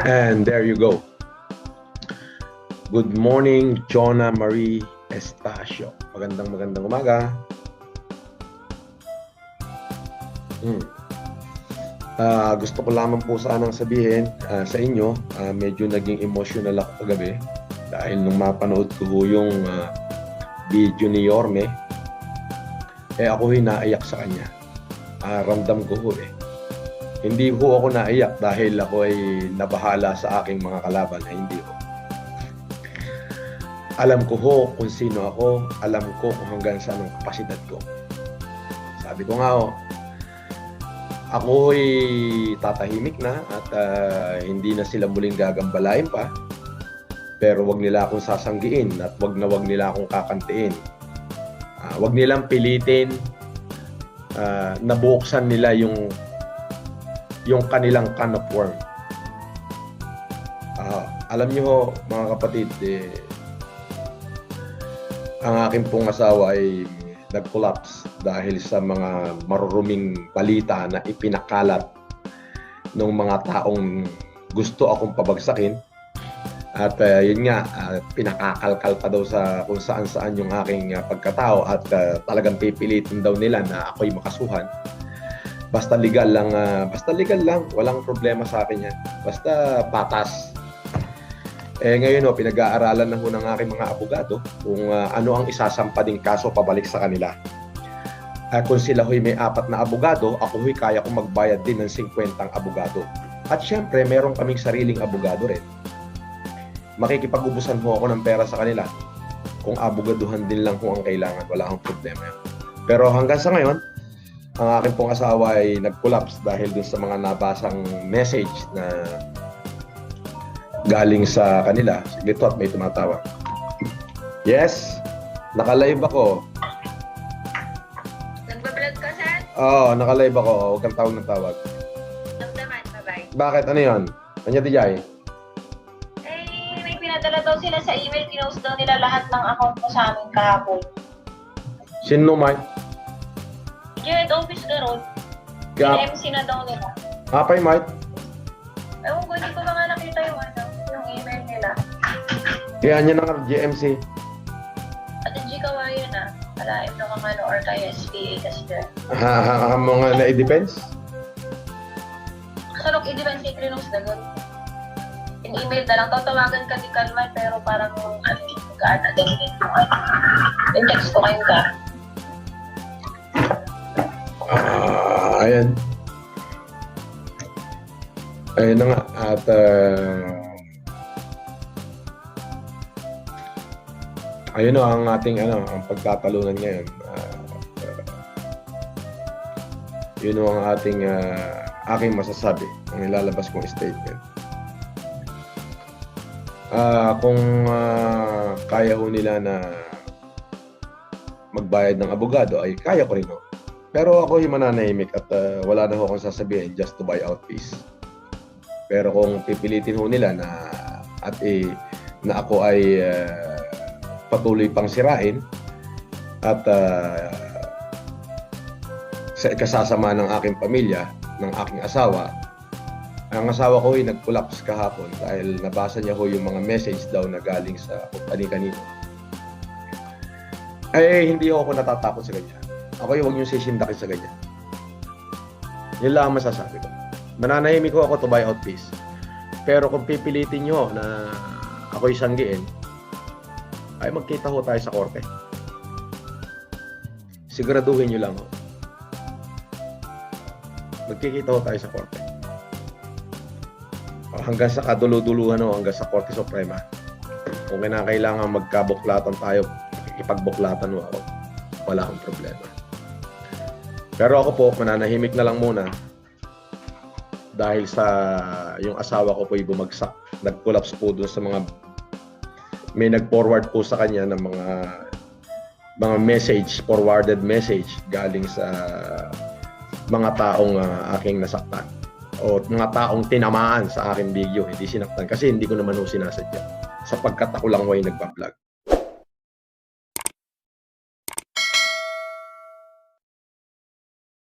And there you go. Good morning, Jonah Marie Estacio. Magandang umaga. Gusto ko lamang po sanang sabihin sa inyo, medyo naging emotional ako kagabi dahil nung mapanood ko yung video ni Yorme, ako naiyak sa kanya. Ramdam ko hindi ho ako naiyak dahil ako ay nabahala sa aking mga kalaban, hindi ho. Alam ko ho kung sino ako, alam ko kung hanggang saan ang kapasidad ko. Sabi ko nga ako ay tatahimik na at hindi na sila muling gagambalain pa. Pero wag nila akong sasanggiin at wag nila akong kakantiin. Wag nilang pilitin nabuksan nila yung kanilang can of worm. Alam niyo ho, mga kapatid, ang aking pong asawa ay nag-collapse dahil sa mga maruruming balita na ipinakalat ng mga taong gusto akong pabagsakin. At yun nga, pinakakalkal pa daw sa kung saan-saan yung aking pagkatao at talagang pipilitin daw nila na ako'y makasuhan. Basta legal lang, walang problema sa akin yan. Basta patas. Ngayon pinag-aaralan na ho ng aking mga abogado kung ano ang isasampa ding kaso pabalik sa kanila. Kung sila ho'y may 4 na abogado, ako ho'y kaya kong magbayad din ng 50 abogado. At syempre, meron kaming sariling abogado rin. Makikipag-ubusan ho ako ng pera sa kanila. Kung abogaduhan din lang ho ang kailangan, wala akong problema yan. Pero hanggang sa ngayon, ang aking pong asawa ay nag-collapse dahil dun sa mga nabasang message na galing sa kanila. Sige to, at may tumatawag. Yes, naka-live ako. Nagbablog ka, sir? Oo, naka-live ako. Huwag kang tawag ng tawag. Naman, bye-bye. Bakit? Ano yun? Kanya Tijay? May pinadala daw sila sa email. Pinost daw nila lahat ng account mo sa amin kahapon. Sino, Mike? Head office ka ron. Gap. MC na daw nila. Apay, Mike? Ewan ko, hindi ko nga nakita yung email nila. Kaya niya ng GMC. At hindi ka waya na. Alaim na kamano or kaya SPA kasi dyan. Mga na-defense? Sarok i-defense kay Krinos na gano'n. In-email na lang. Tatawagan ka ni Kalman pero parang gaan na din yung text ko kayong ka. Ayan. Ayun na nga. At ayun ang ating ang pagtatalunan ngayon. Yun ang ating aking masasabi ang ilalabas kong statement. Kung kaya ho nila na magbayad ng abogado ay kaya ko rin ho. Pero ako yung mananahimik at wala na ho akong sasabihin just to buy out peace. Pero kung pipilitin ho nila na na ako ay patuloy pang sirain at sa ikasasama ng aking pamilya, ng aking asawa, ang asawa ko ay nag-collapse kahapon dahil nabasa niya ho yung mga message daw na galing sa kani-kanino. Hindi ako natatakot sa ganyan. Ako yung huwag niyong sisindakin sa ganyan. Yun lang ang masasabi ko. Mananahimik ko ako to buy out peace. Pero kung pipilitin niyo na ako'y sanggiin, ay magkita ho tayo sa korte. Siguraduhin niyo lang ho. Magkikita ho tayo sa korte. Hanggang sa kaduluduluhan ho, hanggang sa Korte Suprema. Kung kinakailangan magkabuklatan tayo, ipagbuklatan ho ako. Wala akong problema. Pero ako po, mananahimik na lang muna dahil sa yung asawa ko po'y bumagsak. Nag-collapse po doon sa may nag-forward po sa kanya ng mga message, forwarded message galing sa mga taong aking nasaktan o mga taong tinamaan sa aking video. Hindi sinaktan kasi hindi ko naman ho sinasadya sapagkat ako lang ay nagpa-vlog.